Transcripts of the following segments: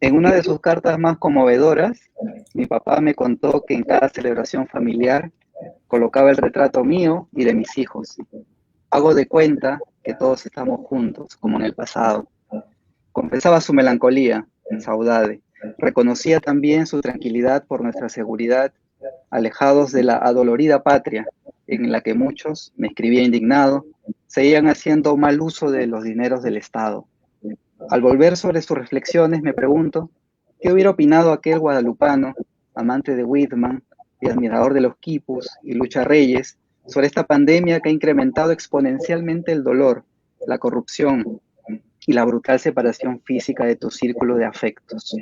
En una de sus cartas más conmovedoras, mi papá me contó que en cada celebración familiar colocaba el retrato mío y de mis hijos. Hago de cuenta que todos estamos juntos, como en el pasado. Confesaba su melancolía, saudade. Reconocía también su tranquilidad por nuestra seguridad, alejados de la adolorida patria, en la que muchos, me escribía indignado, seguían haciendo mal uso de los dineros del Estado. Al volver sobre sus reflexiones, me pregunto, ¿qué hubiera opinado aquel guadalupano, amante de Whitman y admirador de los quipus y Lucha Reyes, sobre esta pandemia que ha incrementado exponencialmente el dolor, la corrupción y la brutal separación física de tu círculo de afectos?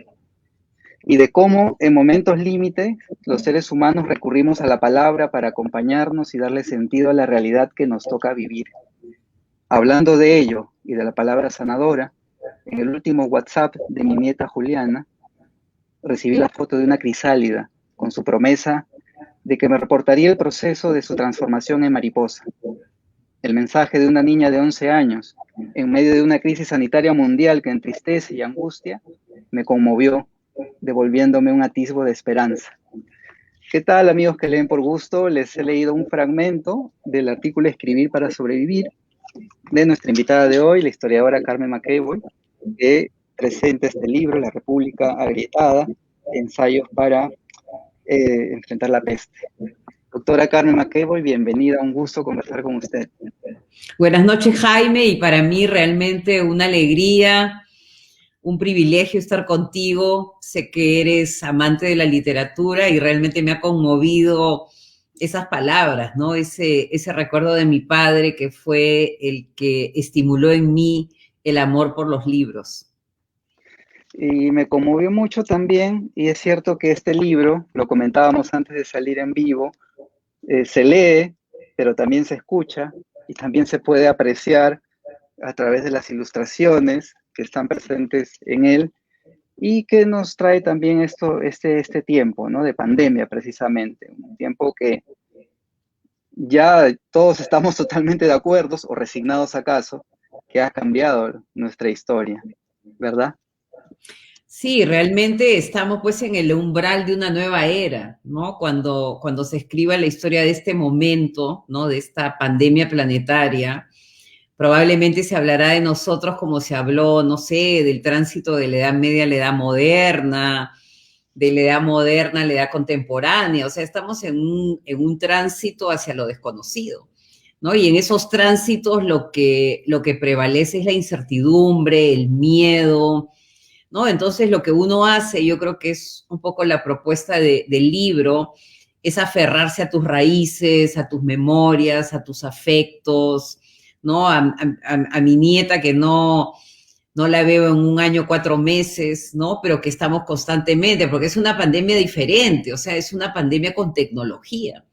Y de cómo en momentos límite los seres humanos recurrimos a la palabra para acompañarnos y darle sentido a la realidad que nos toca vivir. Hablando de ello y de la palabra sanadora, en el último WhatsApp de mi nieta Juliana, recibí la foto de una crisálida con su promesa de que me reportaría el proceso de su transformación en mariposa. El mensaje de una niña de 11 años, en medio de una crisis sanitaria mundial que entristece y angustia, me conmovió, devolviéndome un atisbo de esperanza. ¿Qué tal, amigos que leen por gusto? Les he leído un fragmento del artículo Escribir para sobrevivir de nuestra invitada de hoy, la historiadora Carmen McEvoy, que presenta este libro, La República Agrietada, ensayos para enfrentar la peste. Doctora Carmen McEvoy, bienvenida, un gusto conversar con usted. Buenas noches, Jaime, y para mí realmente una alegría, un privilegio estar contigo. Sé que eres amante de la literatura y realmente me ha conmovido esas palabras, ¿no? Ese recuerdo de mi padre que fue el que estimuló en mí el amor por los libros. Y me conmovió mucho también, y es cierto que este libro, lo comentábamos antes de salir en vivo, se lee, pero también se escucha y también se puede apreciar a través de las ilustraciones que están presentes en él y que nos trae también este tiempo, ¿no? De pandemia precisamente, un tiempo que ya todos estamos totalmente de acuerdo o resignados acaso, que ha cambiado nuestra historia, ¿verdad? Sí, realmente estamos pues en el umbral de una nueva era, ¿no? Cuando se escriba la historia de este momento, ¿no? De esta pandemia planetaria, probablemente se hablará de nosotros como se habló, no sé, del tránsito de la Edad Media a la Edad Moderna, de la Edad Moderna a la Edad Contemporánea. O sea, estamos en un tránsito hacia lo desconocido, ¿no? Y en esos tránsitos lo que prevalece es la incertidumbre, el miedo, ¿no? Entonces lo que uno hace, yo creo que es un poco la propuesta del libro, es aferrarse a tus raíces, a tus memorias, a tus afectos, ¿no? A mi nieta que no la veo en un año, 4 meses, ¿no? Pero que estamos constantemente, porque es una pandemia diferente, o sea, es una pandemia con tecnología,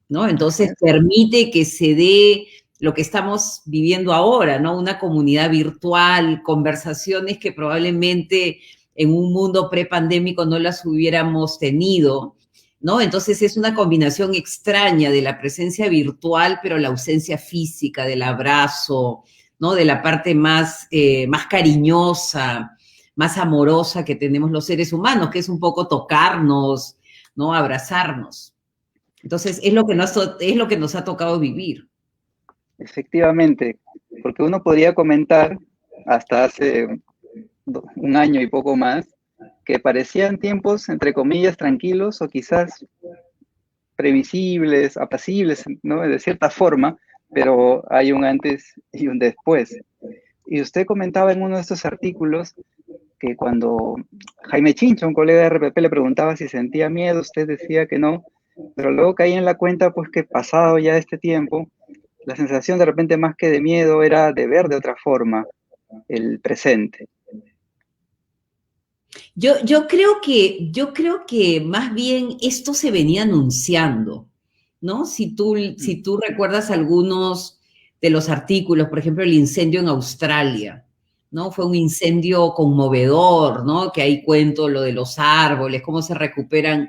¿no? Así Entonces es. permite que se dé lo que estamos viviendo ahora, ¿no? Una comunidad virtual, conversaciones que probablemente en un mundo prepandémico no las hubiéramos tenido, ¿no? Entonces es una combinación extraña de la presencia virtual, pero la ausencia física, del abrazo, ¿no? De la parte más cariñosa, más amorosa que tenemos los seres humanos, que es un poco tocarnos, ¿no? Abrazarnos. Entonces, es lo que nos ha tocado vivir. Efectivamente, porque uno podría comentar hasta hace un año y poco más que parecían tiempos, entre comillas, tranquilos o quizás previsibles, apacibles, ¿no? De cierta forma, pero hay un antes y un después. Y usted comentaba en uno de estos artículos que cuando Jaime Chincha, un colega de RPP, le preguntaba si sentía miedo, usted decía que no, pero luego caí en la cuenta pues que pasado ya este tiempo, la sensación de repente más que de miedo era de ver de otra forma el presente. Yo creo que más bien esto se venía anunciando, ¿no? Si tú recuerdas algunos de los artículos, por ejemplo, el incendio en Australia, ¿no? Fue un incendio conmovedor, ¿no? Que ahí cuento lo de los árboles, cómo se recuperan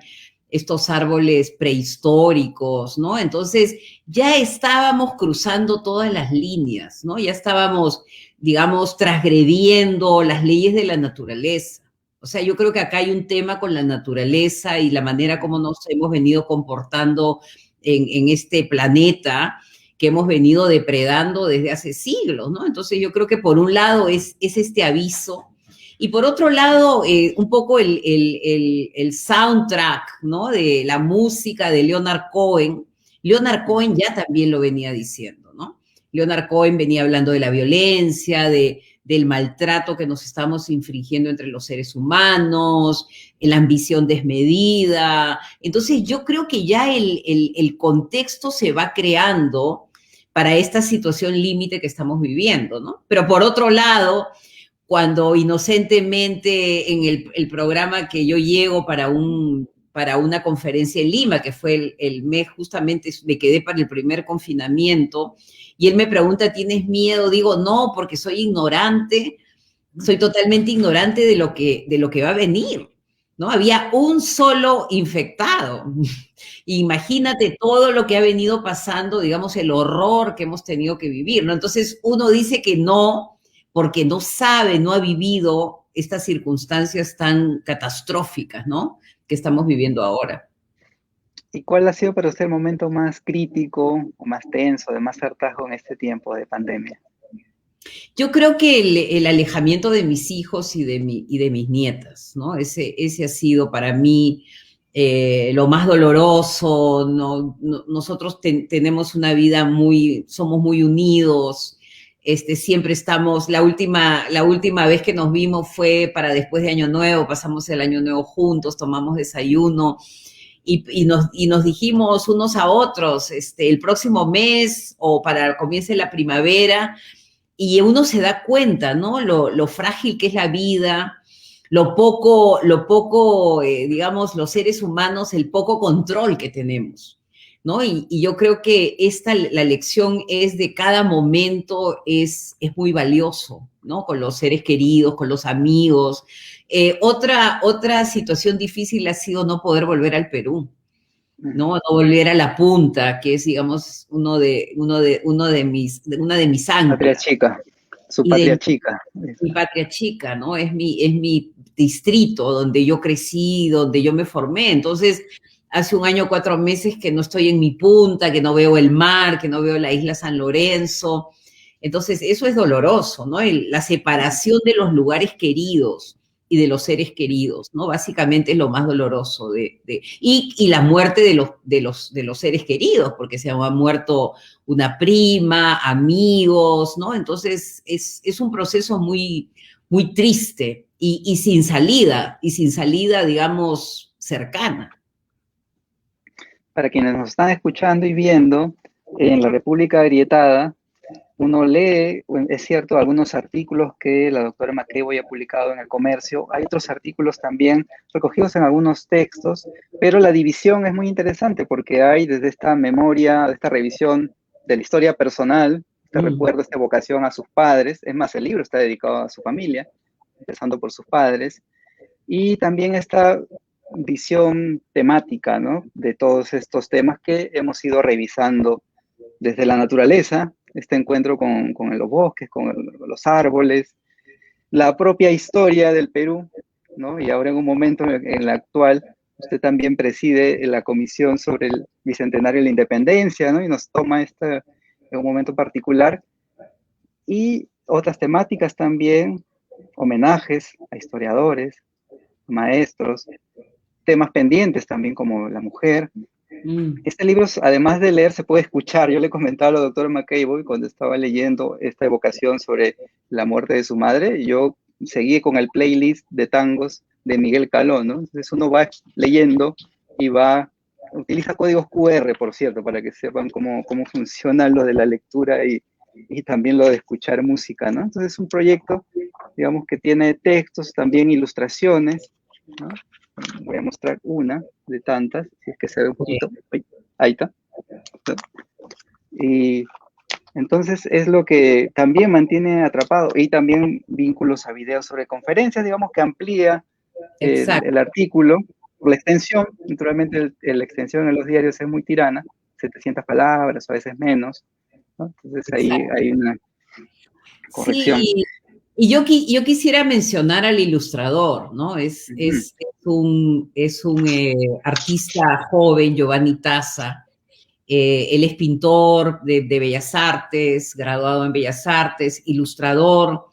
estos árboles prehistóricos, ¿no? Entonces ya estábamos cruzando todas las líneas, ¿no? Ya estábamos, digamos, transgrediendo las leyes de la naturaleza. O sea, yo creo que acá hay un tema con la naturaleza y la manera como nos hemos venido comportando en este planeta que hemos venido depredando desde hace siglos, ¿no? Entonces yo creo que por un lado es este aviso y por otro lado un poco el soundtrack, ¿no? De la música de Leonard Cohen. Leonard Cohen ya también lo venía diciendo, ¿no? Leonard Cohen venía hablando de la violencia, del maltrato que nos estamos infringiendo entre los seres humanos, la ambición desmedida. Entonces yo creo que ya el contexto se va creando para esta situación límite que estamos viviendo, ¿no? Pero por otro lado, cuando inocentemente en el programa que yo llego para una conferencia en Lima, que fue el mes, justamente me quedé para el primer confinamiento, y él me pregunta, ¿tienes miedo? Digo, no, porque soy ignorante, soy totalmente ignorante de lo que va a venir, ¿no? Había un solo infectado. Imagínate todo lo que ha venido pasando, digamos, el horror que hemos tenido que vivir, ¿no? Entonces uno dice que no, porque no sabe, no ha vivido estas circunstancias tan catastróficas, ¿no? Que estamos viviendo ahora. ¿Y cuál ha sido para usted el momento más crítico o más tenso, de más hartazgo en este tiempo de pandemia? Yo creo que el alejamiento de mis hijos y de mis nietas, ¿no? Ese ha sido para mí lo más doloroso. Nosotros tenemos una vida somos muy unidos. Siempre estamos, la última vez que nos vimos fue para después de Año Nuevo, pasamos el Año Nuevo juntos, tomamos desayuno y nos dijimos unos a otros, el próximo mes o para comience la primavera, y uno se da cuenta, ¿no? Lo frágil que es la vida, digamos, los seres humanos, el poco control que tenemos, ¿no? Y yo creo que la lección es de cada momento es muy valioso, ¿no? Con los seres queridos, con los amigos. Otra situación difícil ha sido no poder volver al Perú, ¿no? No volver a la punta, que es, digamos, una de mis Patria anclas. chica, su Y patria de chica. mi patria chica, ¿no? Es mi distrito donde yo crecí, donde yo me formé. Entonces, hace un año, 4 meses que no estoy en mi punta, que no veo el mar, que no veo la isla San Lorenzo. Entonces, eso es doloroso, ¿no? La separación de los lugares queridos y de los seres queridos, ¿no? Básicamente es lo más doloroso y la muerte de los seres queridos, porque se ha muerto una prima, amigos, ¿no? Entonces es un proceso muy, muy triste y sin salida, digamos, cercana. Para quienes nos están escuchando y viendo, en la República Agrietada, uno lee, es cierto, algunos artículos que la doctora McCabe ha publicado en El Comercio. Hay otros artículos también recogidos en algunos textos, pero la división es muy interesante porque hay desde esta memoria, de esta revisión de la historia personal, este recuerdo, esta evocación a sus padres. Es más, el libro está dedicado a su familia, empezando por sus padres, y también esta visión temática, ¿no? De todos estos temas que hemos ido revisando desde la naturaleza, este encuentro con los bosques, con los árboles, la propia historia del Perú, ¿no? Y ahora en un momento en la actual, usted también preside la comisión sobre el Bicentenario de la Independencia, ¿no? Y nos toma en un momento particular. Y otras temáticas también, homenajes a historiadores, maestros, temas pendientes también como la mujer. Este libro, además de leer, se puede escuchar. Yo le comentaba a la doctora McCabe cuando estaba leyendo esta evocación sobre la muerte de su madre, yo seguí con el playlist de tangos de Miguel Caló, ¿no? Entonces uno va leyendo y utiliza códigos QR, por cierto, para que sepan cómo funciona lo de la lectura y también lo de escuchar música, ¿no? Entonces es un proyecto, digamos, que tiene textos, también ilustraciones, ¿no? Voy a mostrar una de tantas, si es que se ve un poquito. Ahí está. Y entonces es lo que también mantiene atrapado, y también vínculos a videos sobre conferencias, digamos, que amplía el artículo. La extensión, naturalmente la extensión en los diarios es muy tirana, 700 palabras o a veces menos, ¿no? Entonces ahí hay una corrección. Sí, Y yo quisiera mencionar al ilustrador, ¿no? Ujú. Es un artista joven, Giovanni Tazza. Él es pintor de Bellas Artes, graduado en Bellas Artes, ilustrador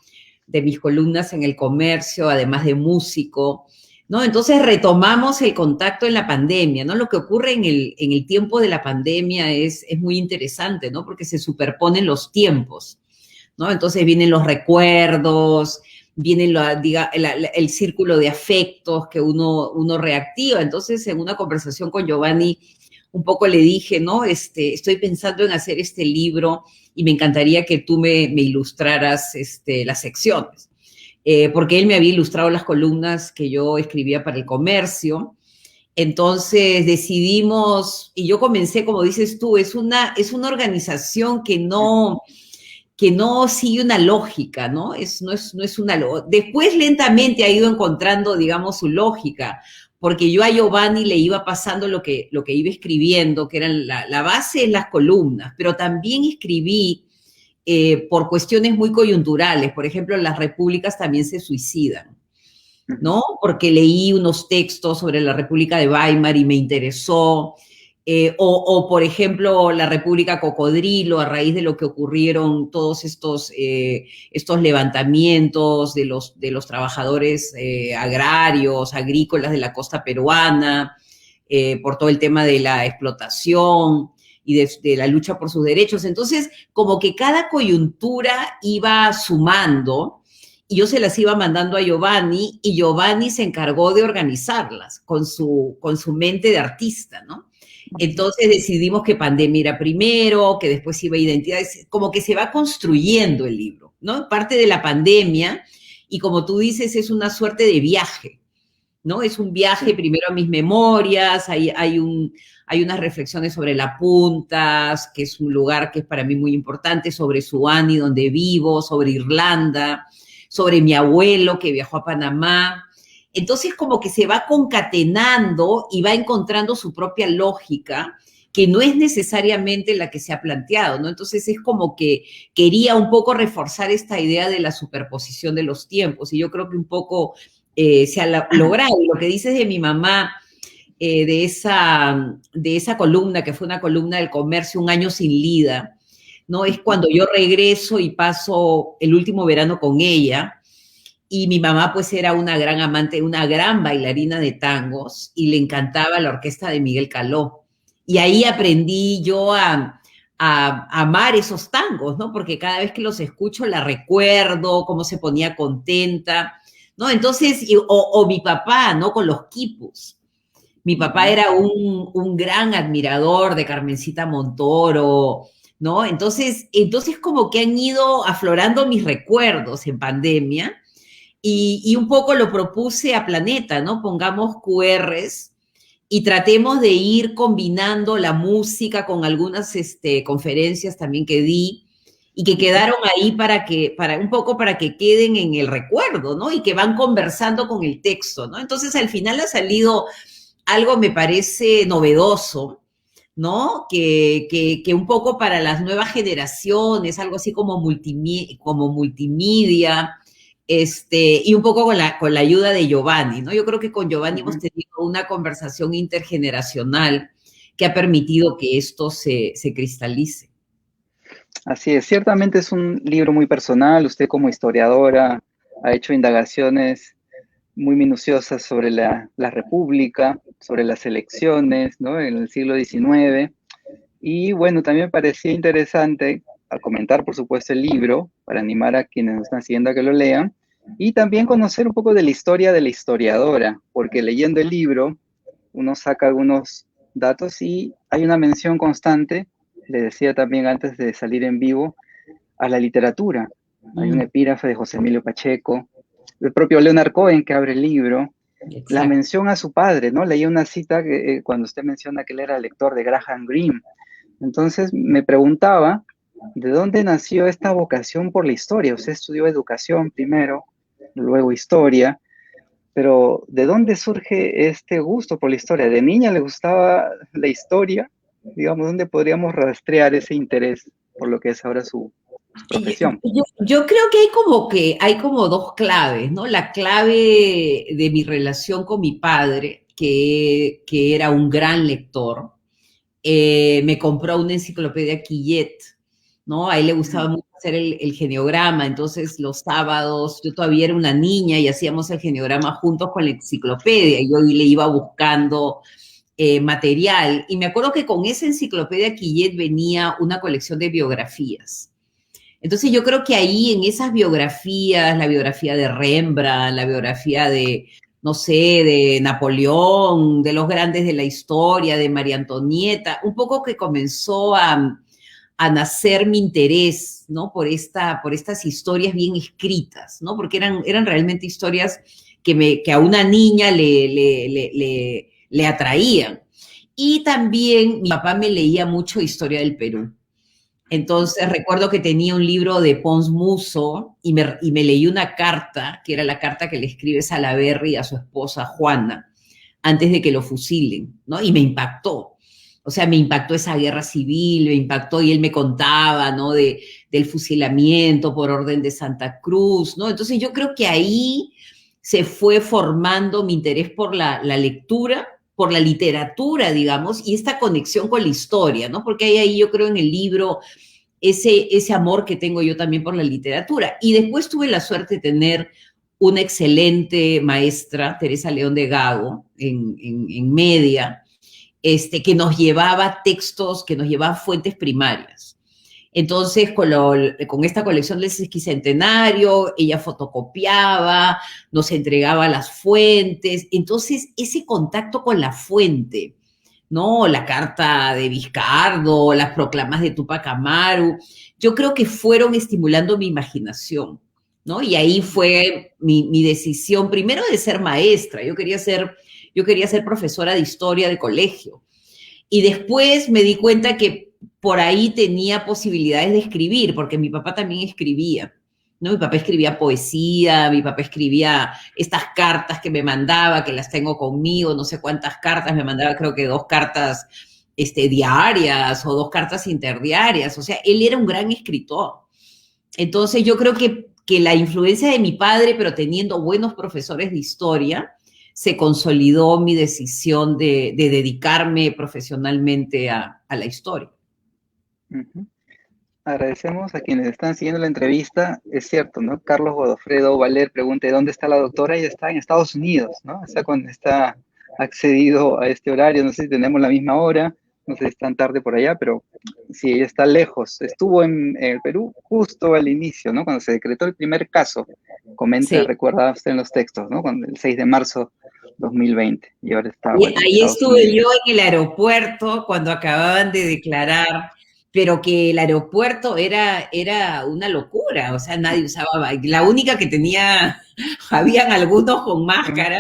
de mis columnas en El Comercio, además de músico, ¿no? Entonces retomamos el contacto en la pandemia, ¿no? Lo que ocurre en el tiempo de la pandemia es muy interesante, ¿no? Porque se superponen los tiempos, ¿no? Entonces vienen los recuerdos, viene el círculo de afectos que uno reactiva. Entonces, en una conversación con Giovanni, un poco le dije, ¿no? Estoy pensando en hacer este libro y me encantaría que tú me ilustraras las secciones. Porque él me había ilustrado las columnas que yo escribía para El Comercio. Entonces decidimos, y yo comencé, como dices tú, es una organización que no sigue una lógica, ¿no? No es una lógica. Después lentamente ha ido encontrando, digamos, su lógica, porque yo a Giovanni le iba pasando lo que iba escribiendo, que eran la base en las columnas, pero también escribí por cuestiones muy coyunturales. Por ejemplo, las repúblicas también se suicidan, Ujú. ¿no? Porque leí unos textos sobre la República de Weimar y me interesó. Por ejemplo, la República Cocodrilo, a raíz de lo que ocurrieron todos estos levantamientos de los trabajadores agrarios, agrícolas de la costa peruana, por todo el tema de la explotación y de la lucha por sus derechos. Entonces, como que cada coyuntura iba sumando y yo se las iba mandando a Giovanni y Giovanni se encargó de organizarlas con su mente de artista, ¿no? Entonces decidimos que pandemia era primero, que después iba a identidades, como que se va construyendo el libro, ¿no? Parte de la pandemia y como tú dices, es una suerte de viaje, ¿no? Es un viaje Sí. primero a mis memorias, hay unas reflexiones sobre La Puntas, que es un lugar que es para mí muy importante, sobre Suani, donde vivo, sobre Irlanda, sobre mi abuelo que viajó a Panamá. Entonces como que se va concatenando y va encontrando su propia lógica, que no es necesariamente la que se ha planteado, ¿no? Entonces es como que quería un poco reforzar esta idea de la superposición de los tiempos y yo creo que un poco se ha logrado. Y lo que dices de mi mamá, de esa columna, que fue una columna del Comercio, Un año sin Lida, ¿no? Es Ujú. cuando yo regreso y paso el último verano con ella, y mi mamá pues era una gran amante, una gran bailarina de tangos, y le encantaba la orquesta de Miguel Caló. Y ahí aprendí yo a amar esos tangos, ¿no? Porque cada vez que los escucho la recuerdo, cómo se ponía contenta, ¿no? Entonces, o mi papá, ¿no? Con los quipus. Mi papá Ujú. era un gran admirador de Carmencita Montoro, ¿no? Entonces como que han ido aflorando mis recuerdos en pandemia y un poco lo propuse a Planeta, ¿no? Pongamos QRs y tratemos de ir combinando la música con algunas conferencias también que di y que Ujú. quedaron ahí para un poco para que queden en el recuerdo, ¿no? Y que van conversando con el texto, ¿no? Entonces al final ha salido algo, me parece novedoso, ¿no? Que un poco para las nuevas generaciones, algo así como multimedia, y un poco con la ayuda de Giovanni, ¿no? Yo creo que con Giovanni hemos Ujú. tenido una conversación intergeneracional que ha permitido que esto se cristalice. Así es, ciertamente es un libro muy personal. Usted como historiadora ha hecho indagaciones muy minuciosas sobre la República, sobre las elecciones, ¿no? En el siglo XIX. Y bueno, también me parecía interesante, al comentar, por supuesto, el libro, para animar a quienes nos están siguiendo a que lo lean, y también conocer un poco de la historia de la historiadora, porque leyendo el libro uno saca algunos datos y hay una mención constante, le decía también antes de salir en vivo, a la literatura. Hay un Mm, epígrafe de José Emilio Pacheco, el propio Leonard Cohen que abre el libro, la exacto. mención a su padre, ¿no? Leí una cita que, cuando usted menciona que él era lector de Graham Greene. Entonces me preguntaba, ¿de dónde nació esta vocación por la historia? Usted estudió educación primero, luego historia, pero ¿de dónde surge este gusto por la historia? ¿De niña le gustaba la historia? Digamos, ¿dónde podríamos rastrear ese interés por lo que es ahora su profesión. Yo creo que hay como dos claves, ¿no? La clave de mi relación con mi padre, que era un gran lector, me compró una enciclopedia Quillet, ¿no? A él le gustaba mucho hacer el geneograma, entonces los sábados, yo todavía era una niña y hacíamos el geneograma juntos con la enciclopedia, y yo le iba buscando material, y me acuerdo que con esa enciclopedia Quillet venía una colección de biografías. Entonces yo creo que ahí en esas biografías, la biografía de Rembrandt, la biografía de, no sé, de Napoleón, de los grandes de la historia, de María Antonieta, un poco que comenzó a nacer mi interés, ¿no? Por estas historias bien escritas, ¿no? Porque eran realmente historias que a una niña le atraían. Y también mi papá me leía mucho historia del Perú. Entonces recuerdo que tenía un libro de Pons Muso y me leí una carta, que era la carta que le escribe Salaberry a su esposa Juana, antes de que lo fusilen, ¿no? Y me impactó. O sea, me impactó esa guerra civil, me impactó y él me contaba, ¿no? Del fusilamiento por orden de Santa Cruz, ¿no? Entonces yo creo que ahí se fue formando mi interés por la lectura, por la literatura, digamos, y esta conexión con la historia, ¿no? Porque hay ahí, yo creo, en el libro ese amor que tengo yo también por la literatura. Y después tuve la suerte de tener una excelente maestra, Teresa León de Gago, en media, que nos llevaba textos, que nos llevaba fuentes primarias. Entonces, con esta colección del sesquicentenario, ella fotocopiaba, nos entregaba las fuentes. Entonces, ese contacto con la fuente, ¿no? La carta de Vizcardo, las proclamas de Tupac Amaru, yo creo que fueron estimulando mi imaginación, ¿no? Y ahí fue mi decisión, primero de ser maestra, yo quería ser profesora de historia de colegio. Y después me di cuenta que por ahí tenía posibilidades de escribir, porque mi papá también escribía, ¿no? Mi papá escribía poesía, mi papá escribía estas cartas que me mandaba, que las tengo conmigo, no sé cuántas cartas, me mandaba creo que 2 cartas diarias o 2 cartas interdiarias, o sea, él era un gran escritor. Entonces yo creo que la influencia de mi padre, pero teniendo buenos profesores de historia, se consolidó mi decisión de dedicarme profesionalmente a la historia. Ujú. Agradecemos a quienes están siguiendo la entrevista. Es cierto, ¿no? Carlos Godofredo Valer pregunta dónde está la doctora. Ella está en Estados Unidos, ¿no? Está accedido a este horario. No sé si tenemos la misma hora, no sé si es tan tarde por allá, pero sí, ella está lejos. Estuvo en el Perú justo al inicio, ¿no? Cuando se decretó el primer caso. Comenta, Sí. recuerda usted en los textos, ¿no? Cuando el 6 de marzo 2020. Y ahora está, Y bueno, en ahí Estados estuve yo Unidos. en el aeropuerto cuando acababan de declarar, pero que el aeropuerto era una locura, o sea, nadie usaba, la única que tenía, habían algunos con máscara,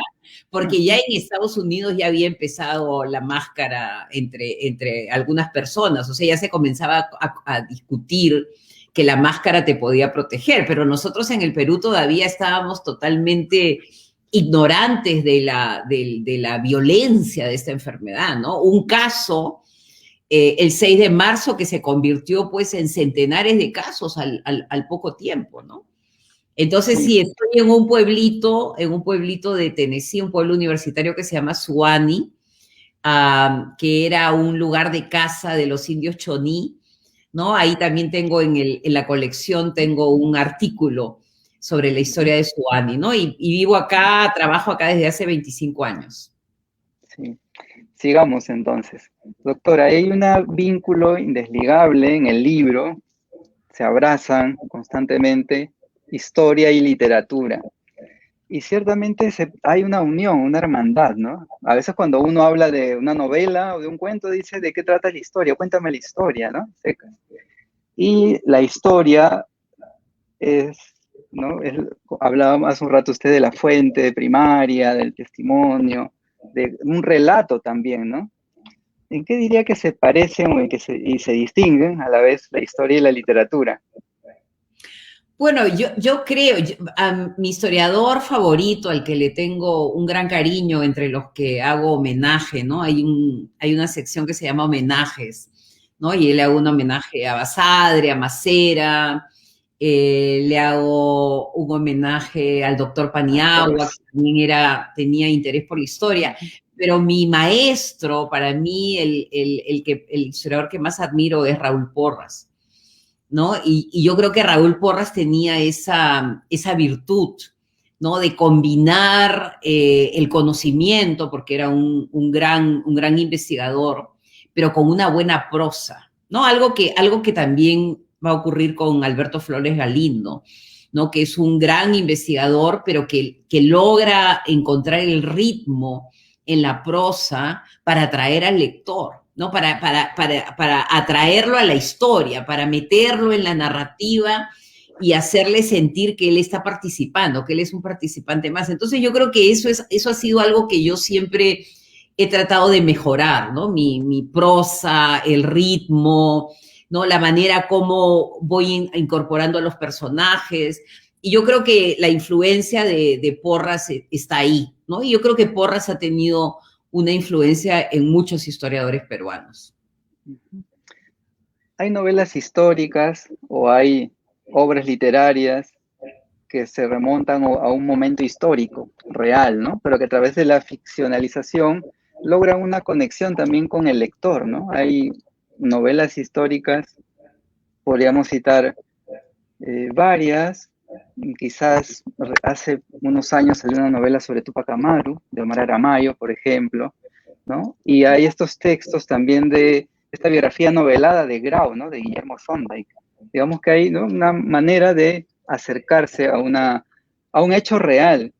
porque ya en Estados Unidos ya había empezado la máscara entre algunas personas, o sea, ya se comenzaba a discutir que la máscara te podía proteger, pero nosotros en el Perú todavía estábamos totalmente ignorantes de la violencia de esta enfermedad, ¿no? Un caso, el 6 de marzo, que se convirtió pues en centenares de casos al poco tiempo, ¿no? Entonces, Sí. sí, estoy en un pueblito de Tennessee, un pueblo universitario que se llama Suwannee, que era un lugar de caza de los indios choní, ¿no? Ahí también tengo en la colección, tengo un artículo sobre la historia de Suwannee, ¿no? Y vivo acá, trabajo acá desde hace 25 años. Sí. Sigamos entonces. Doctora, hay un vínculo indesligable en el libro, se abrazan constantemente historia y literatura. Y ciertamente hay una unión, una hermandad, ¿no? A veces cuando uno habla de una novela o de un cuento, dice, ¿de qué trata la historia? Cuéntame la historia, ¿no? Y la historia es, ¿no? Hablaba hace un rato usted de la fuente primaria, del testimonio, de un relato también, ¿no? ¿En qué diría que se parecen y se distinguen a la vez la historia y la literatura? Bueno, yo creo, a mi historiador favorito, al que le tengo un gran cariño entre los que hago homenaje, ¿no? Hay una sección que se llama homenajes, ¿no? Y él hago un homenaje a Basadre, a Macera, Le hago un homenaje al doctor Paniagua, que también tenía interés por la historia. Pero mi maestro, para mí, el historiador que más admiro es Raúl Porras, ¿no? Y yo creo que Raúl Porras tenía esa virtud, ¿no? De combinar el conocimiento, porque era un gran investigador, pero con una buena prosa, ¿no? Algo que también va a ocurrir con Alberto Flores Galindo, ¿no? Que es un gran investigador, pero que logra encontrar el ritmo en la prosa para atraer al lector, ¿no? Para atraerlo a la historia, para meterlo en la narrativa y hacerle sentir que él está participando, que él es un participante más. Entonces yo creo que eso ha sido algo que yo siempre he tratado de mejorar, ¿no? Mi prosa, el ritmo, ¿no? La manera como voy incorporando a los personajes. Y yo creo que la influencia de Porras está ahí, ¿no? Y yo creo que Porras ha tenido una influencia en muchos historiadores peruanos. Hay novelas históricas o hay obras literarias que se remontan a un momento histórico, real, ¿no? Pero que a través de la ficcionalización logran una conexión también con el lector, ¿no? Hay novelas históricas, podríamos citar varias, quizás hace unos años salió una novela sobre Tupac Amaru, de Omar Aramayo, por ejemplo, ¿no? Y hay estos textos también de esta biografía novelada de Grau, ¿no? De Guillermo Sondheim. Digamos que hay, ¿no?, una manera de acercarse a un hecho real.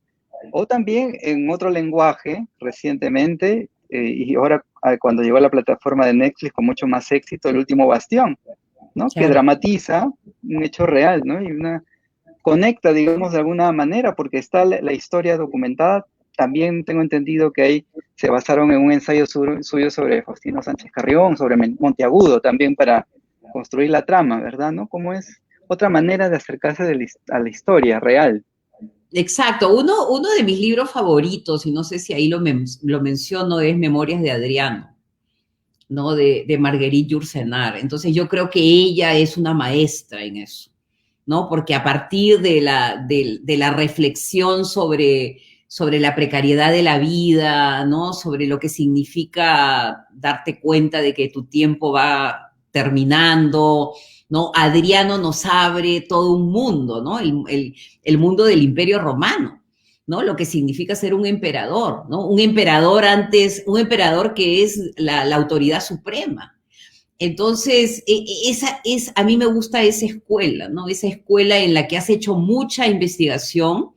O también en otro lenguaje, recientemente, y ahora cuando llegó a la plataforma de Netflix con mucho más éxito, El Último Bastión, ¿no? Claro. Que dramatiza un hecho real, ¿no? Y conecta, digamos, de alguna manera, porque está la historia documentada. También tengo entendido que ahí se basaron en un ensayo suyo sobre Faustino Sánchez Carrión, sobre Monteagudo, también para construir la trama, ¿verdad? ¿No? Como es otra manera de acercarse a la historia real. Exacto. Uno de mis libros favoritos, y no sé si ahí lo menciono, es Memorias de Adriano, ¿no? De Marguerite Yourcenar. Entonces yo creo que ella es una maestra en eso, ¿no? Porque a partir de la reflexión sobre la precariedad de la vida, ¿no? Sobre lo que significa darte cuenta de que tu tiempo va terminando, ¿no? Adriano nos abre todo un mundo, ¿no? El mundo del Imperio Romano, ¿no? Lo que significa ser un emperador, ¿no? Un emperador que es la autoridad suprema. Entonces, a mí me gusta esa escuela, ¿no? Esa escuela en la que has hecho mucha investigación,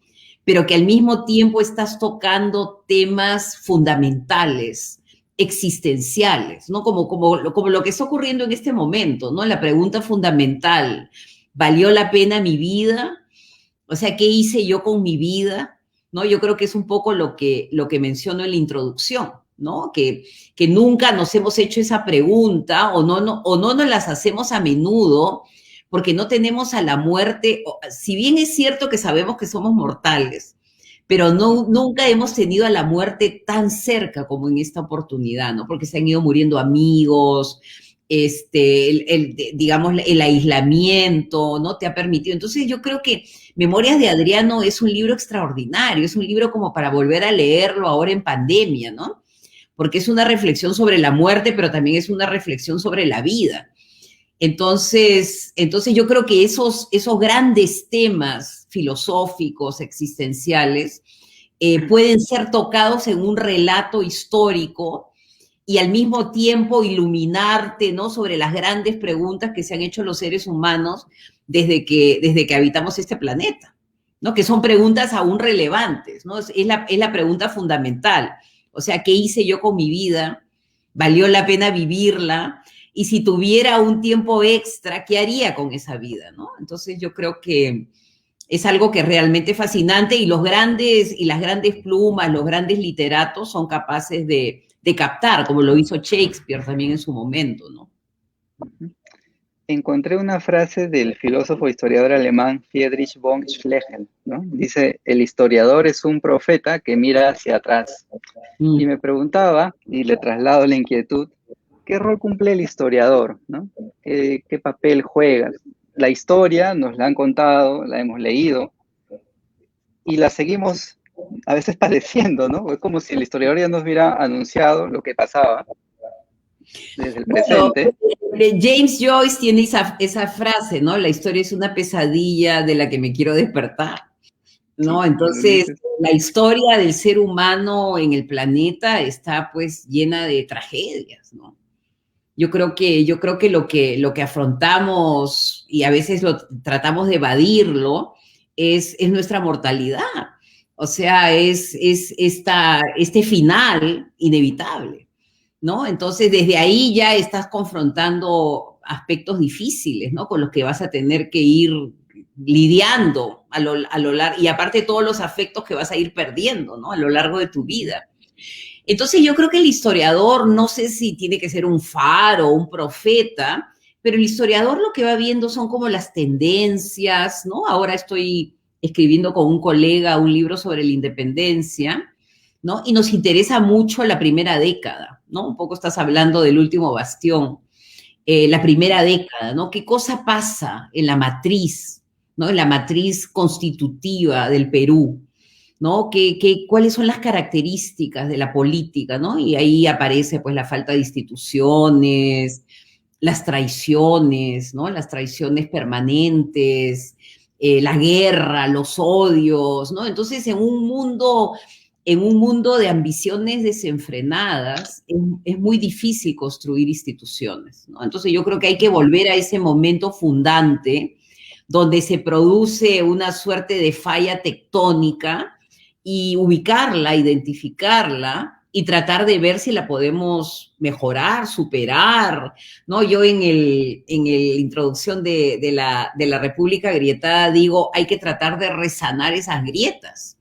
pero que al mismo tiempo estás tocando temas fundamentales, existenciales, ¿no? Como lo que está ocurriendo en este momento, ¿no? La pregunta fundamental, ¿valió la pena mi vida? O sea, ¿qué hice yo con mi vida? ¿No? Yo creo que es un poco lo que menciono en la introducción, ¿no? Que nunca nos hemos hecho esa pregunta o no nos las hacemos a menudo porque no tenemos a la muerte, si bien es cierto que sabemos que somos mortales, pero nunca hemos tenido a la muerte tan cerca como en esta oportunidad, ¿no? Porque se han ido muriendo amigos, digamos, el aislamiento, ¿no? Te ha permitido. Entonces yo creo que Memorias de Adriano es un libro extraordinario, es un libro como para volver a leerlo ahora en pandemia, ¿no? Porque es una reflexión sobre la muerte, pero también es una reflexión sobre la vida. Entonces yo creo que esos grandes temas filosóficos, existenciales, pueden ser tocados en un relato histórico y al mismo tiempo iluminarte, ¿no? Sobre las grandes preguntas que se han hecho los seres humanos desde que habitamos este planeta, ¿no? Que son preguntas aún relevantes, ¿no? Es la pregunta fundamental. O sea, ¿qué hice yo con mi vida? ¿Valió la pena vivirla? Y si tuviera un tiempo extra, ¿qué haría con esa vida, no? Entonces yo creo que es algo que es realmente fascinante y las grandes plumas, los grandes literatos son capaces de captar, como lo hizo Shakespeare también en su momento, ¿no? Encontré una frase del filósofo e historiador alemán Friedrich von Schlegel, ¿no? Dice, el historiador es un profeta que mira hacia atrás. Y me preguntaba, y le traslado la inquietud, ¿qué rol cumple el historiador, ¿no? ¿Qué papel juega? la historia nos la han contado, la hemos leído, y la seguimos a veces padeciendo, ¿no? Es como si el historiador ya nos hubiera anunciado lo que pasaba desde el Bueno, presente. James Joyce tiene esa frase, ¿no? La historia es una pesadilla de la que me quiero despertar, ¿no? Sí, el Entonces, Ulises. la historia del ser humano en el planeta está pues llena de tragedias, ¿no? Yo creo que lo que afrontamos y a veces lo tratamos de evadirlo es nuestra mortalidad. O sea, es este final inevitable, ¿no? Entonces, desde ahí ya estás confrontando aspectos difíciles, ¿no? Con los que vas a tener que ir lidiando a lo largo, y aparte todos los afectos que vas a ir perdiendo, ¿no? A lo largo de tu vida. Entonces yo creo que el historiador, no sé si tiene que ser un faro o un profeta, pero el historiador lo que va viendo son como las tendencias, ¿no? Ahora estoy escribiendo con un colega un libro sobre la independencia, ¿no? Y nos interesa mucho la primera década, ¿no? Un poco estás hablando del último bastión, la primera década, ¿no? ¿Qué cosa pasa en la matriz, ¿no? En la matriz constitutiva del Perú, ¿no? ¿Cuáles son las características de la política, ¿no? Y ahí aparece pues la falta de instituciones, las traiciones, ¿no? Las traiciones permanentes, la guerra, los odios, ¿no? Entonces, en un mundo de ambiciones desenfrenadas, es muy difícil construir instituciones, ¿no? Entonces, yo creo que hay que volver a ese momento fundante donde se produce una suerte de falla tectónica y ubicarla, identificarla y tratar de ver si la podemos mejorar, superar, ¿no? Yo en el introducción de la República Agrietada digo, hay que tratar de resanar esas grietas,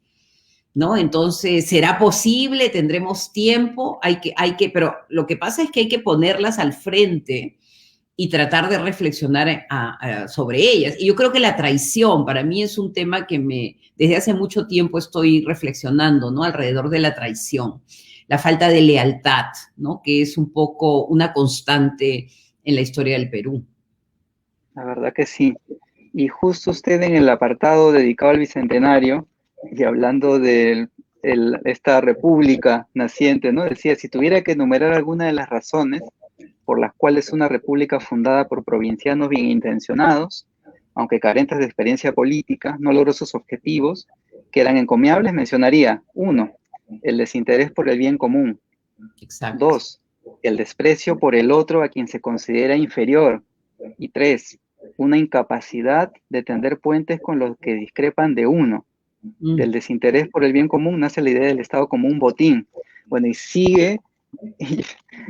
¿no? Entonces, ¿será posible? ¿Tendremos tiempo? Pero lo que pasa es que hay que ponerlas al frente y tratar de reflexionar sobre ellas. Y yo creo que la traición para mí es un tema que desde hace mucho tiempo estoy reflexionando, ¿no? Alrededor de la traición, la falta de lealtad, ¿no? Que es un poco una constante en la historia del Perú. La verdad que sí. Y justo usted en el apartado dedicado al Bicentenario, y hablando de esta república naciente, ¿no? Decía, si tuviera que enumerar alguna de las razones por las cuales una república fundada por provincianos bien intencionados, aunque carentes de experiencia política, no logró sus objetivos, que eran encomiables, mencionaría: 1, el desinterés por el bien común; Exacto. 2, el desprecio por el otro a quien se considera inferior; y 3, una incapacidad de tender puentes con los que discrepan de uno. Del desinterés por el bien común nace la idea del Estado como un botín. Bueno, y sigue,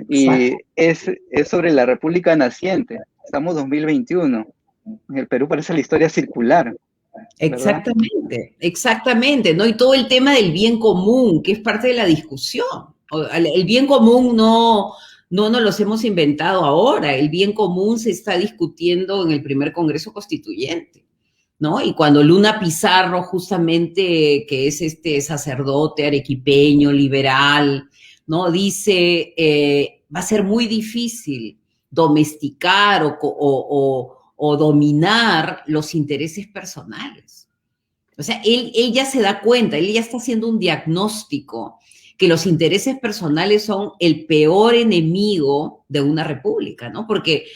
y es sobre la República naciente. Estamos 2021. En el Perú parece la historia circular, ¿verdad? Exactamente, exactamente, ¿no? Y todo el tema del bien común, que es parte de la discusión. El bien común no nos los hemos inventado ahora, el bien común se está discutiendo en el primer Congreso Constituyente, ¿no? Y cuando Luna Pizarro, justamente, que es este sacerdote arequipeño, liberal, ¿no? Dice, va a ser muy difícil domesticar o dominar los intereses personales. O sea, él ya se da cuenta, él ya está haciendo un diagnóstico que los intereses personales son el peor enemigo de una república, ¿no? Porque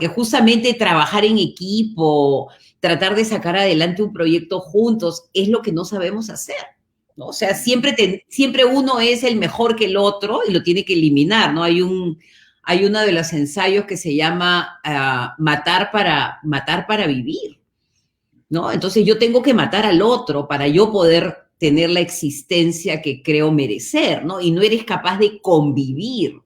justamente trabajar en equipo, tratar de sacar adelante un proyecto juntos, es lo que no sabemos hacer, ¿no? O sea, siempre uno es el mejor que el otro y lo tiene que eliminar, ¿no? Hay uno de los ensayos que se llama matar para vivir, ¿no? Entonces yo tengo que matar al otro para yo poder tener la existencia que creo merecer, ¿no? Y no eres capaz de convivir,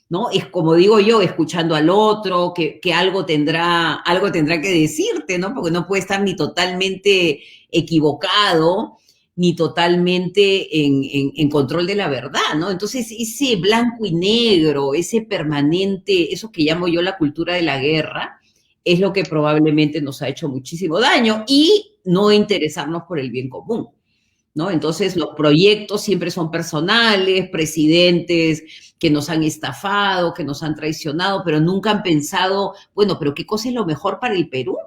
¿no? Es como digo yo, escuchando al otro, que algo tendrá que decirte, ¿no? Porque no puede estar ni totalmente equivocado, ni totalmente en control de la verdad, ¿no? Entonces, ese blanco y negro, ese permanente, eso que llamo yo la cultura de la guerra, es lo que probablemente nos ha hecho muchísimo daño y no interesarnos por el bien común, ¿no? Entonces, los proyectos siempre son personales, presidentes que nos han estafado, que nos han traicionado, pero nunca han pensado, bueno, pero ¿qué cosa es lo mejor para el Perú?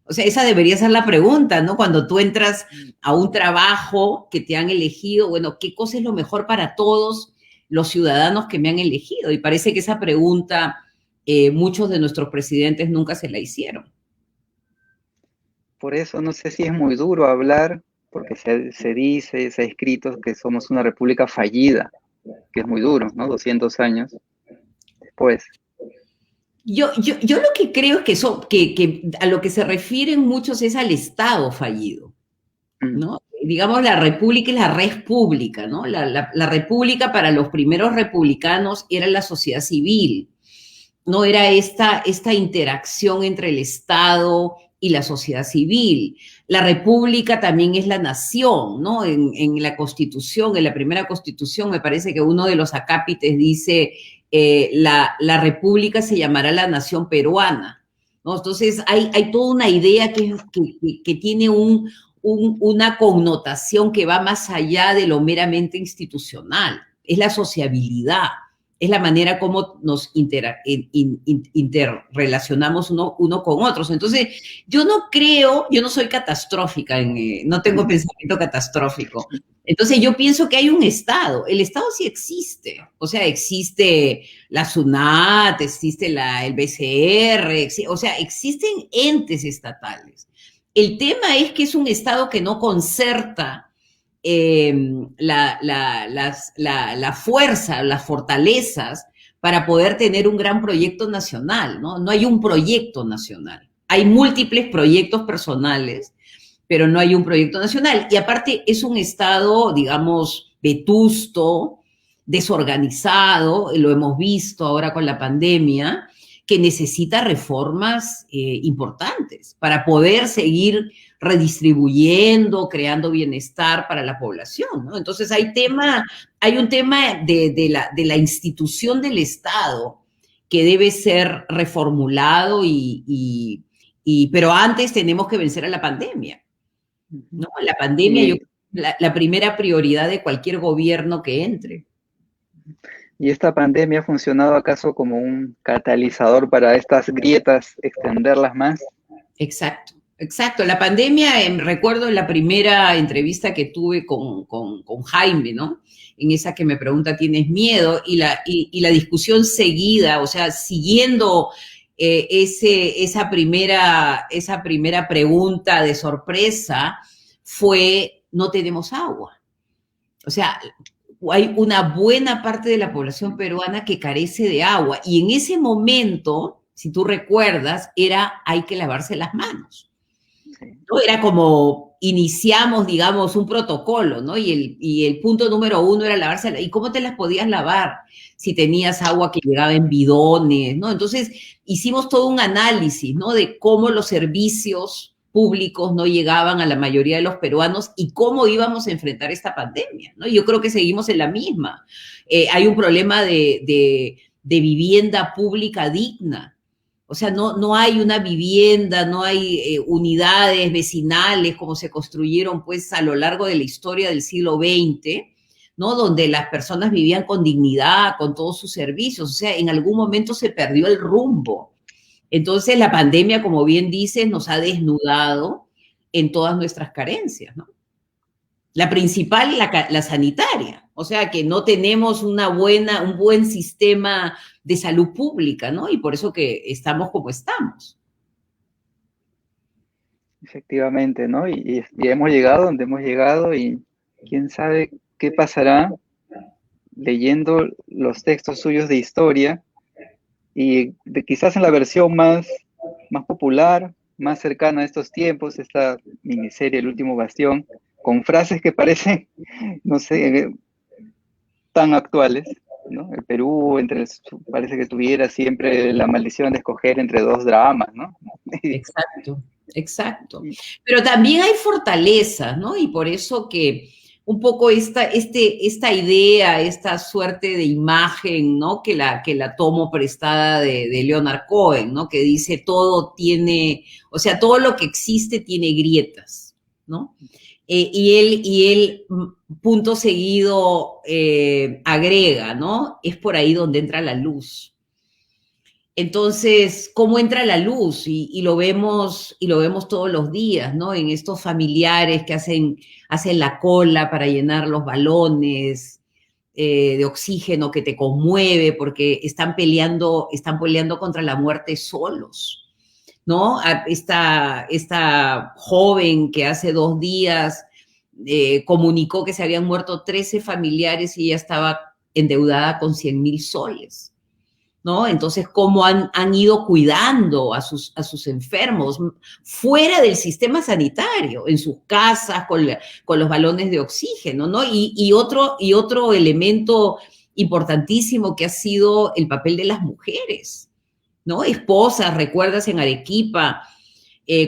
O sea, esa debería ser la pregunta, ¿no? Cuando tú entras a un trabajo que te han elegido, bueno, ¿qué cosa es lo mejor para todos los ciudadanos que me han elegido? Y parece que esa pregunta muchos de nuestros presidentes nunca se la hicieron. Por eso no sé si es muy duro hablar, porque se dice, se ha escrito que somos una república fallida, que es muy duro, ¿no? 200 años después. Yo lo que creo es que a lo que se refieren muchos es al Estado fallido, Mm, ¿no? Digamos, la república y la red pública, ¿no? La república para los primeros republicanos era la sociedad civil, no era esta interacción entre el Estado y la sociedad civil. La república también es la nación, ¿no? En la Constitución, en la primera Constitución, me parece que uno de los acápites dice la república se llamará la nación peruana, ¿no? Entonces hay toda una idea que tiene una connotación que va más allá de lo meramente institucional, es la sociabilidad, es la manera como nos interrelacionamos uno con otros. Entonces, yo no creo, yo no soy catastrófica, no tengo pensamiento catastrófico. Entonces, yo pienso que hay un Estado. El Estado sí existe. O sea, existe la SUNAT, existe el BCR, o sea, existen entes estatales. El tema es que es un Estado que no concerta la fuerza, las fortalezas para poder tener un gran proyecto nacional, ¿no? No hay un proyecto nacional. Hay múltiples proyectos personales, pero no hay un proyecto nacional. Y aparte es un Estado, digamos, vetusto, desorganizado, lo hemos visto ahora con la pandemia, que necesita reformas importantes para poder seguir redistribuyendo, creando bienestar para la población, ¿no? Entonces hay un tema de la institución del Estado que debe ser reformulado pero antes tenemos que vencer a la pandemia, ¿no? La pandemia, Y, la primera prioridad de cualquier gobierno que entre. ¿Y esta pandemia ha funcionado acaso como un catalizador para estas grietas, extenderlas más? Exacto, exacto. La pandemia, recuerdo la primera entrevista que tuve con Jaime, ¿no? En esa que me pregunta, ¿tienes miedo? Y la discusión seguida, o sea, siguiendo esa primera pregunta de sorpresa fue, no tenemos agua. O sea, hay una buena parte de la población peruana que carece de agua. Y en ese momento, si tú recuerdas, hay que lavarse las manos. Sí. ¿No? Era como iniciamos, digamos, un protocolo, ¿no? Y el punto número uno era lavarse. ¿Y cómo te las podías lavar? Si tenías agua que llegaba en bidones, ¿no? Entonces hicimos todo un análisis, ¿no? De cómo los servicios públicos no llegaban a la mayoría de los peruanos y cómo íbamos a enfrentar esta pandemia, ¿no? Yo creo que seguimos en la misma. Hay un problema de vivienda pública digna. O sea, no hay una vivienda, no hay unidades vecinales como se construyeron pues a lo largo de la historia del siglo XX, ¿no? Donde las personas vivían con dignidad, con todos sus servicios. O sea, en algún momento se perdió el rumbo. Entonces, la pandemia, como bien dices, nos ha desnudado en todas nuestras carencias, ¿no? La principal, la sanitaria. O sea, que no tenemos un buen sistema de salud pública, ¿no? Y por eso que estamos como estamos. Efectivamente, ¿no? Y hemos llegado donde hemos llegado y quién sabe qué pasará leyendo los textos suyos de historia y quizás en la versión más popular, más cercana a estos tiempos, esta miniserie El último bastión, con frases que parecen, no sé, tan actuales, ¿no? El Perú parece que tuviera siempre la maldición de escoger entre dos dramas, ¿no? Exacto, exacto. Pero también hay fortalezas, ¿no? Y por eso que un poco esta idea, esta suerte de imagen, ¿no? Que la tomo prestada de Leonard Cohen, ¿no? Que dice o sea, todo lo que existe tiene grietas, ¿no? Y él, punto seguido, agrega, ¿no? Es por ahí donde entra la luz. Entonces, ¿cómo entra la luz? Y lo vemos todos los días, ¿no? En estos familiares que hacen la cola para llenar los balones de oxígeno que te conmueve porque están peleando contra la muerte solos, ¿no? Esta joven que hace 2 días comunicó que se habían muerto 13 familiares y ella estaba endeudada con 100.000 soles. ¿No? Entonces, cómo han ido cuidando a sus enfermos fuera del sistema sanitario, en sus casas, con los balones de oxígeno, ¿no? Y otro elemento importantísimo que ha sido el papel de las mujeres, ¿no? Esposas, recuerdas en Arequipa,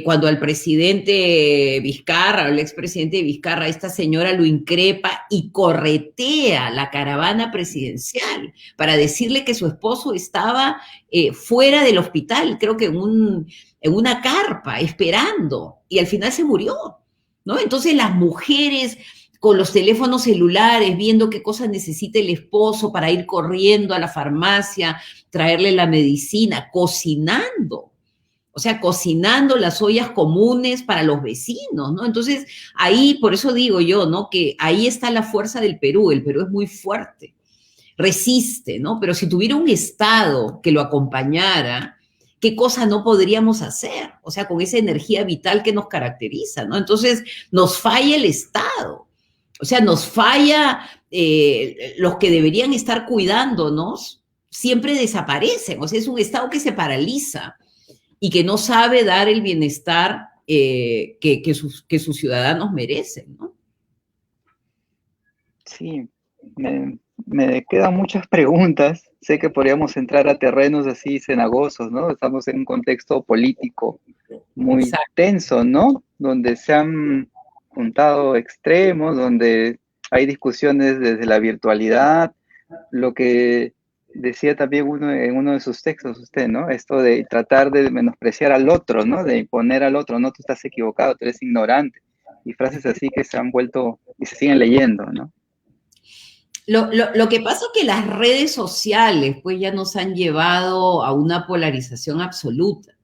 cuando al presidente Vizcarra, al expresidente Vizcarra, esta señora lo increpa y corretea la caravana presidencial para decirle que su esposo estaba fuera del hospital, creo que en una carpa, esperando, y al final se murió, ¿no? Entonces las mujeres con los teléfonos celulares, viendo qué cosa necesita el esposo para ir corriendo a la farmacia, traerle la medicina, cocinando. O sea, cocinando las ollas comunes para los vecinos, ¿no? Entonces, ahí, por eso digo yo, ¿no? Que ahí está la fuerza del Perú. El Perú es muy fuerte, resiste, ¿no? Pero si tuviera un Estado que lo acompañara, ¿qué cosa no podríamos hacer? O sea, con esa energía vital que nos caracteriza, ¿no? Entonces, nos falla el Estado. O sea, nos falla los que deberían estar cuidándonos, siempre desaparecen. O sea, es un Estado que se paraliza y que no sabe dar el bienestar que sus ciudadanos merecen, ¿no? Sí, me quedan muchas preguntas. Sé que podríamos entrar a terrenos así cenagosos, ¿no? Estamos en un contexto político muy Exacto. tenso, ¿no? Donde se han juntado extremos, donde hay discusiones desde la virtualidad, lo que decía también en uno de sus textos usted, ¿no? Esto de tratar de menospreciar al otro, ¿no? De imponer al otro, no, tú estás equivocado, tú eres ignorante. Y frases así que se han vuelto y se siguen leyendo, ¿no? Lo que pasa es que las redes sociales pues ya nos han llevado a una polarización absoluta,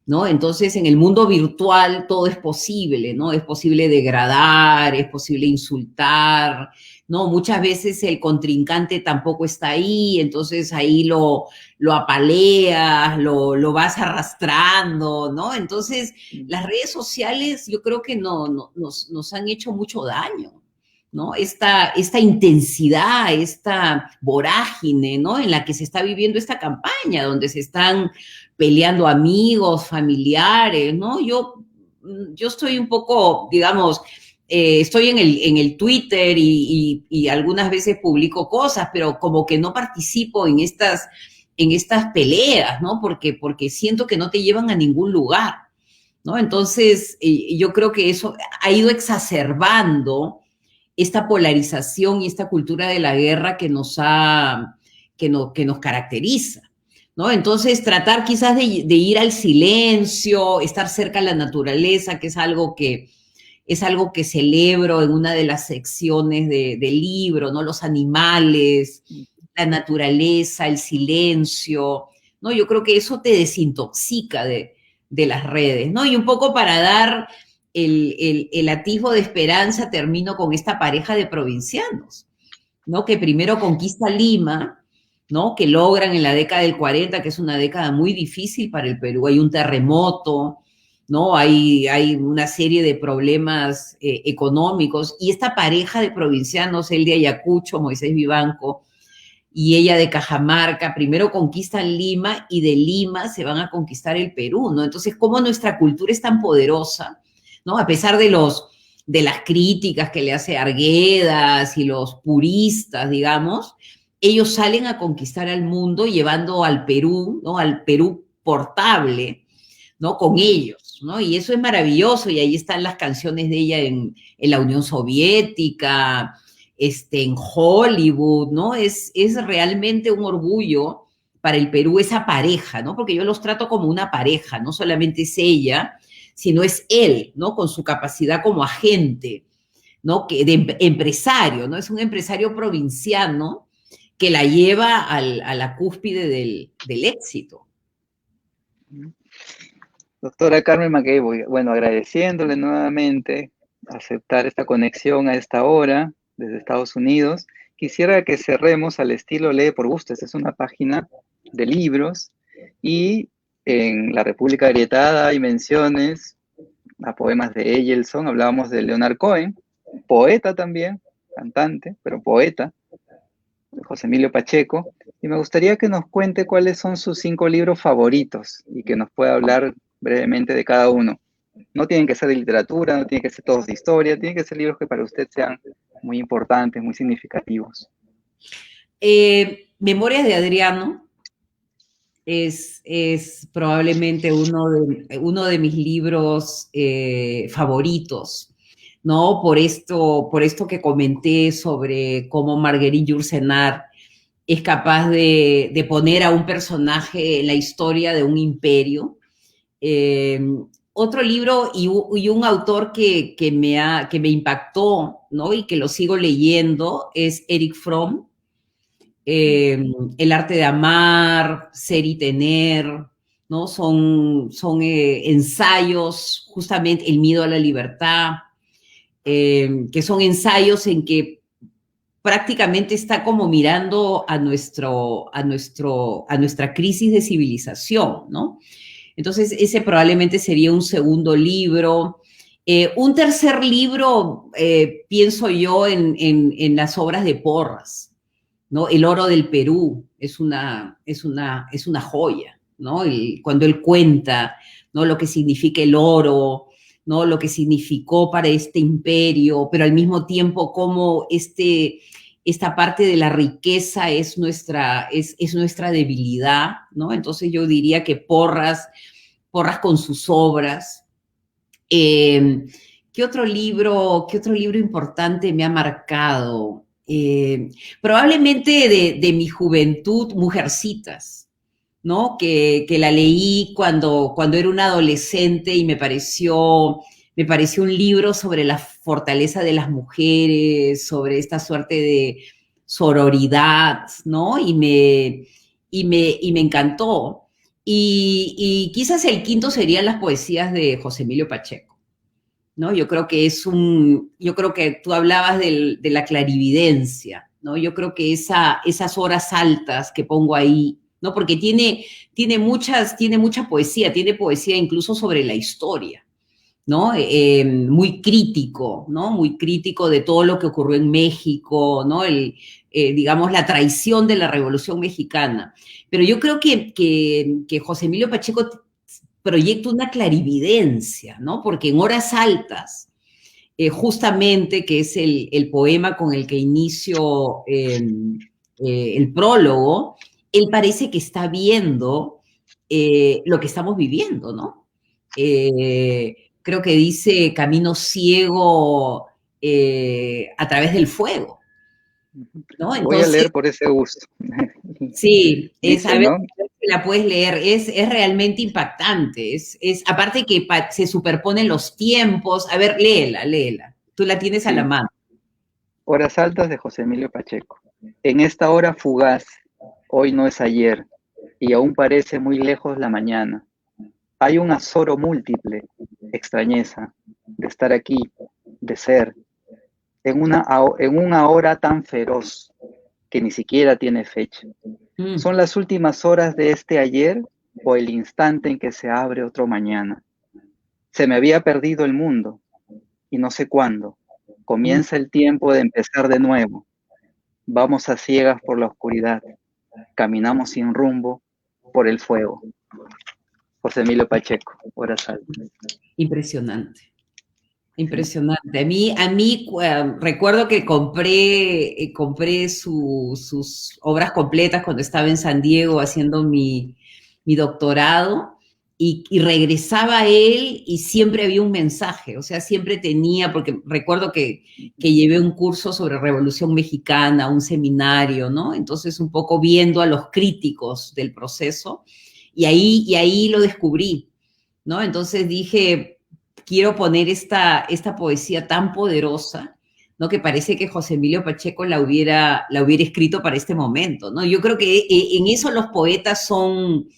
¿no? Entonces en el mundo virtual todo es posible, ¿no? Es posible degradar, es posible insultar, ¿no? Muchas veces el contrincante tampoco está ahí, entonces ahí lo apaleas, lo vas arrastrando, ¿no? Entonces las redes sociales yo creo que nos han hecho mucho daño. ¿No? Esta intensidad, esta vorágine, ¿no? En la que se está viviendo esta campaña, donde se están peleando amigos, familiares, ¿no? Yo estoy un poco, digamos, estoy en el Twitter y algunas veces publico cosas, pero como que no participo en estas peleas, ¿no? Porque siento que no te llevan a ningún lugar, ¿no? Entonces, yo creo que eso ha ido exacerbando esta polarización y esta cultura de la guerra que nos caracteriza, ¿no? Entonces, tratar quizás de ir al silencio, estar cerca de la naturaleza, que es algo que celebro en una de las secciones del libro, ¿no? Los animales, la naturaleza, el silencio, ¿no? Yo creo que eso te desintoxica de las redes, ¿no? Y un poco para dar el atisbo de esperanza, termino con esta pareja de provincianos, ¿no? Que primero conquista Lima, ¿no? Que logran en la década del 40, que es una década muy difícil para el Perú. Hay un terremoto, ¿no? Hay una serie de problemas económicos. Y esta pareja de provincianos, él de Ayacucho, Moisés Vivanco, y ella de Cajamarca, primero conquistan Lima y de Lima se van a conquistar el Perú, ¿no? Entonces, ¿cómo nuestra cultura es tan poderosa? ¿No? A pesar de las críticas que le hace Arguedas y los puristas, digamos, ellos salen a conquistar al mundo llevando al Perú, ¿no? Al Perú portable, ¿no? Con ellos, ¿no? Y eso es maravilloso, y ahí están las canciones de ella en la Unión Soviética, en Hollywood, ¿no? Es realmente un orgullo para el Perú esa pareja, ¿no? Porque yo los trato como una pareja, no solamente es ella, sino es él, ¿no? Con su capacidad como agente, ¿no? De empresario, ¿no? Es un empresario provinciano que la lleva a la cúspide del éxito. Doctora Carmen McKay, bueno, agradeciéndole nuevamente aceptar esta conexión a esta hora desde Estados Unidos. Quisiera que cerremos al estilo Lee por Gusto. Esta es una página de libros y en La República Agrietada hay menciones a poemas de Ejelson. Hablábamos de Leonard Cohen, poeta también, cantante, pero poeta, José Emilio Pacheco. Y me gustaría que nos cuente cuáles son sus 5 libros favoritos y que nos pueda hablar brevemente de cada uno. No tienen que ser de literatura, no tienen que ser todos de historia, tienen que ser libros que para usted sean muy importantes, muy significativos. Memorias de Adriano es probablemente uno de mis libros favoritos, ¿no? Por esto que comenté sobre cómo Marguerite Yourcenar es capaz de poner a un personaje en la historia de un imperio. Otro libro y un autor que me impactó, ¿no? Y que lo sigo leyendo es Erich Fromm, El arte de amar, ser y tener, ¿no? Son ensayos, justamente El miedo a la libertad, que son ensayos en que prácticamente está como mirando a nuestra crisis de civilización, ¿no? Entonces, ese probablemente sería un segundo libro. Un tercer libro, pienso yo en las obras de Porras, ¿no? El oro del Perú es una joya, ¿no? Cuando él cuenta, ¿no? Lo que significa el oro, ¿no? Lo que significó para este imperio, pero al mismo tiempo cómo esta parte de la riqueza es nuestra debilidad, ¿no? Entonces yo diría que Porras con sus obras. ¿Qué otro libro importante me ha marcado? Probablemente de mi juventud, Mujercitas, ¿no? Que la leí cuando era una adolescente y me pareció un libro sobre la fortaleza de las mujeres, sobre esta suerte de sororidad, ¿no? Y me encantó. Y quizás el quinto serían las poesías de José Emilio Pacheco, ¿no? Yo creo que tú hablabas de la clarividencia, ¿no? Yo creo que esas horas altas que pongo ahí, ¿no? Porque tiene mucha poesía, tiene poesía incluso sobre la historia, ¿no? Muy crítico, ¿no? Muy crítico de todo lo que ocurrió en México, ¿no? Digamos, la traición de la Revolución Mexicana. Pero yo creo que José Emilio Pacheco proyecta una clarividencia, ¿no? Porque en horas altas, justamente, que es el poema con el que inicio el prólogo, él parece que está viendo lo que estamos viviendo, ¿no? Creo que dice camino ciego a través del fuego, ¿no? Entonces, voy a leer por ese gusto. Sí, Dice, a ver ¿no? si la puedes leer, es realmente impactante, aparte que se superponen los tiempos, a ver, léela, tú la tienes a la Sí. mano. Horas altas de José Emilio Pacheco. En esta hora fugaz, hoy no es ayer, y aún parece muy lejos la mañana. Hay un azoro múltiple, extrañeza, de estar aquí, de ser, en una hora tan feroz que ni siquiera tiene fecha. ¿Son las últimas horas de este ayer o el instante en que se abre otro mañana? Se me había perdido el mundo y no sé cuándo. Comienza el tiempo de empezar de nuevo. Vamos a ciegas por la oscuridad. Caminamos sin rumbo por el fuego. José Emilio Pacheco, Horas altas. Impresionante. Impresionante. A mí recuerdo que compré sus obras completas cuando estaba en San Diego haciendo mi doctorado y regresaba a él y siempre había un mensaje, o sea, siempre tenía, porque recuerdo que llevé un curso sobre Revolución Mexicana, un seminario, ¿no? Entonces un poco viendo a los críticos del proceso y ahí lo descubrí, ¿no? Entonces dije, quiero poner esta poesía tan poderosa, ¿no? Que parece que José Emilio Pacheco la hubiera escrito para este momento, ¿no? Yo creo que en eso los poetas son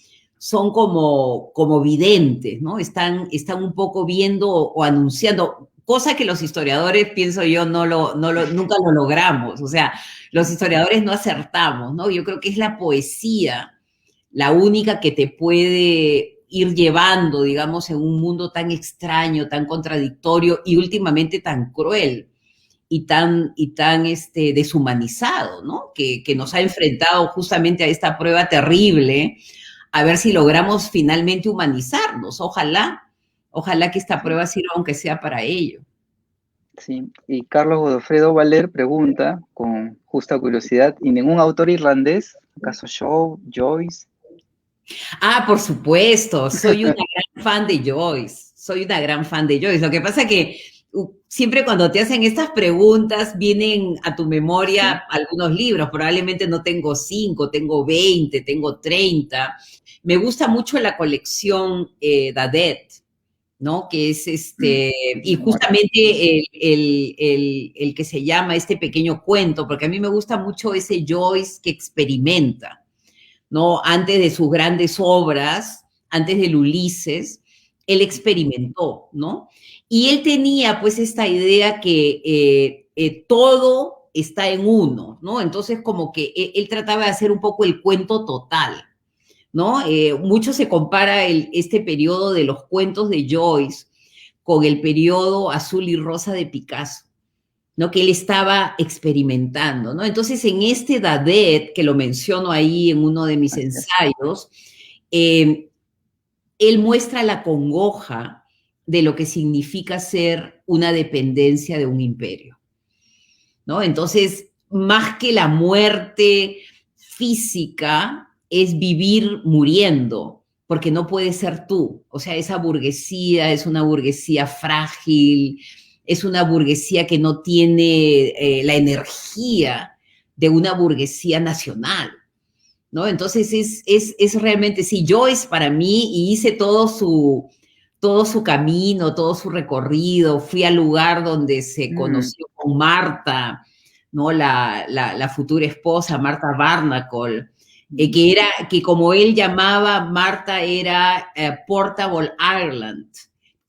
como videntes, ¿no? Están un poco viendo o anunciando, cosa que los historiadores, pienso yo, nunca lo logramos. O sea, los historiadores no acertamos, ¿no? Yo creo que es la poesía la única que te puede ir llevando, digamos, en un mundo tan extraño, tan contradictorio y últimamente tan cruel y tan deshumanizado, ¿no? Que nos ha enfrentado justamente a esta prueba terrible, a ver si logramos finalmente humanizarnos. Ojalá que esta prueba sirva aunque sea para ello. Sí, y Carlos Godofredo Valer pregunta, con justa curiosidad, ¿y ningún autor irlandés? ¿Acaso Shaw, Joyce? Por supuesto, soy una gran fan de Joyce, Lo que pasa que siempre cuando te hacen estas preguntas vienen a tu memoria algunos libros, probablemente no tengo 5, tengo 20, tengo 30. Me gusta mucho la colección Dadet, ¿no? Que es y justamente el que se llama este pequeño cuento, porque a mí me gusta mucho ese Joyce que experimenta, ¿no? Antes de sus grandes obras, antes del Ulises, él experimentó, ¿no? Y él tenía pues esta idea que todo está en uno, ¿no? Entonces como que él trataba de hacer un poco el cuento total, ¿no? Mucho se compara este periodo de los cuentos de Joyce con el periodo azul y rosa de Picasso, ¿no? Que él estaba experimentando, ¿no? Entonces, en este Dadet, que lo menciono ahí en uno de mis ensayos, él muestra la congoja de lo que significa ser una dependencia de un imperio, ¿no? Entonces, más que la muerte física, es vivir muriendo, porque no puedes ser tú. O sea, esa burguesía es una burguesía frágil, es una burguesía que no tiene la energía de una burguesía nacional, ¿no? Entonces es realmente, sí, Joyce para mí, y hice todo su camino, todo su recorrido, fui al lugar donde se conoció con Marta, ¿no? La futura esposa, Marta Barnacle, que como él llamaba, Marta era Portable Ireland,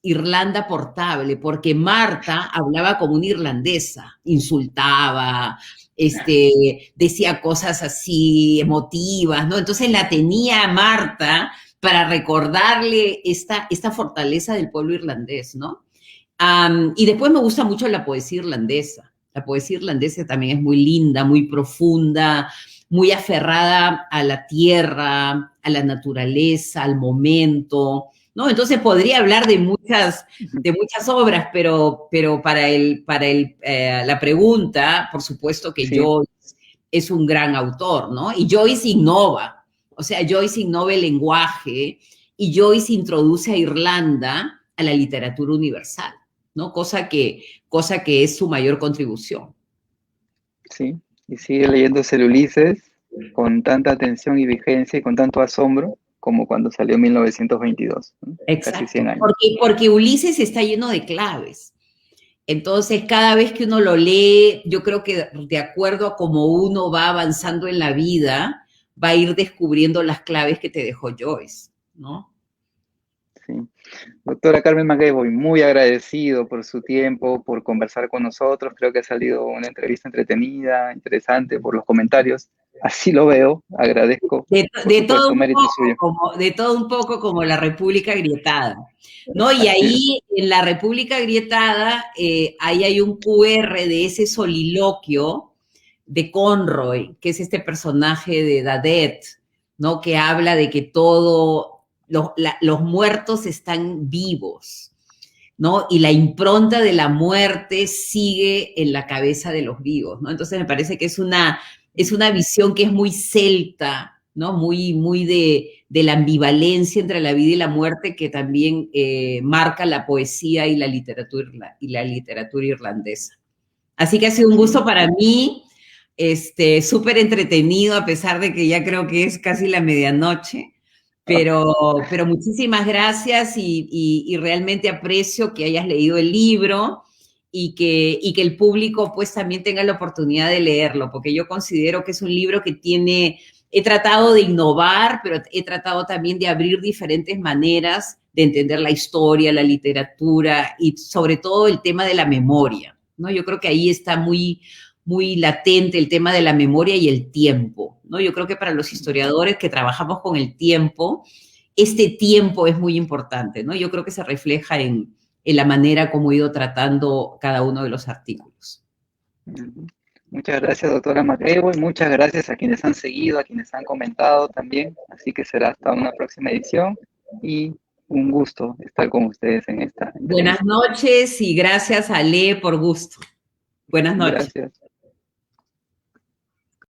Irlanda portable, porque Marta hablaba como una irlandesa, insultaba, decía cosas así emotivas, ¿no? Entonces la tenía a Marta para recordarle esta fortaleza del pueblo irlandés, ¿no? Y después me gusta mucho la poesía irlandesa. La poesía irlandesa también es muy linda, muy profunda, muy aferrada a la tierra, a la naturaleza, al momento, ¿no? Entonces podría hablar de muchas obras, pero para la pregunta, por supuesto que Sí. Joyce es un gran autor, ¿no? Y Joyce innova, o sea, Joyce innova el lenguaje y Joyce introduce a Irlanda a la literatura universal, ¿no? Cosa que es su mayor contribución. Sí, y sigue leyéndose el Ulises con tanta atención y vigencia y con tanto asombro como cuando salió en 1922, ¿no? Casi 100 Exacto, años. porque Ulises está lleno de claves. Entonces, cada vez que uno lo lee, yo creo que de acuerdo a cómo uno va avanzando en la vida, va a ir descubriendo las claves que te dejó Joyce, ¿no? Sí. Doctora Carmen McEvoy, muy agradecido por su tiempo, por conversar con nosotros. Creo que ha salido una entrevista entretenida, interesante, por los comentarios. Así lo veo, agradezco, por De todo supuesto, un mérito suyo. poco como la República Agrietada, ¿no? Y Así es. ahí en la República Agrietada, ahí hay un QR de ese soliloquio de Conroy, que es este personaje de Dadet, ¿no? Que habla de que los muertos están vivos, ¿no? Y la impronta de la muerte sigue en la cabeza de los vivos, ¿no? Entonces me parece que es una visión que es muy celta, ¿no? Muy de la ambivalencia entre la vida y la muerte que también marca la poesía y la literatura irlandesa. Así que ha sido un gusto para mí, súper entretenido, a pesar de que ya creo que es casi la medianoche. Pero muchísimas gracias y realmente aprecio que hayas leído el libro y que el público pues también tenga la oportunidad de leerlo, porque yo considero que es un libro que he tratado de innovar, pero he tratado también de abrir diferentes maneras de entender la historia, la literatura y sobre todo el tema de la memoria, ¿no? Yo creo que ahí está muy latente el tema de la memoria y el tiempo, ¿no? Yo creo que para los historiadores que trabajamos con el tiempo, este tiempo es muy importante, ¿no? Yo creo que se refleja en la manera como he ido tratando cada uno de los artículos. Muchas gracias, doctora Macrebo, y muchas gracias a quienes han seguido, a quienes han comentado también. Así que será hasta una próxima edición y un gusto estar con ustedes en esta Buenas entrevista. noches y gracias, Ale, por gusto. Buenas noches. Gracias.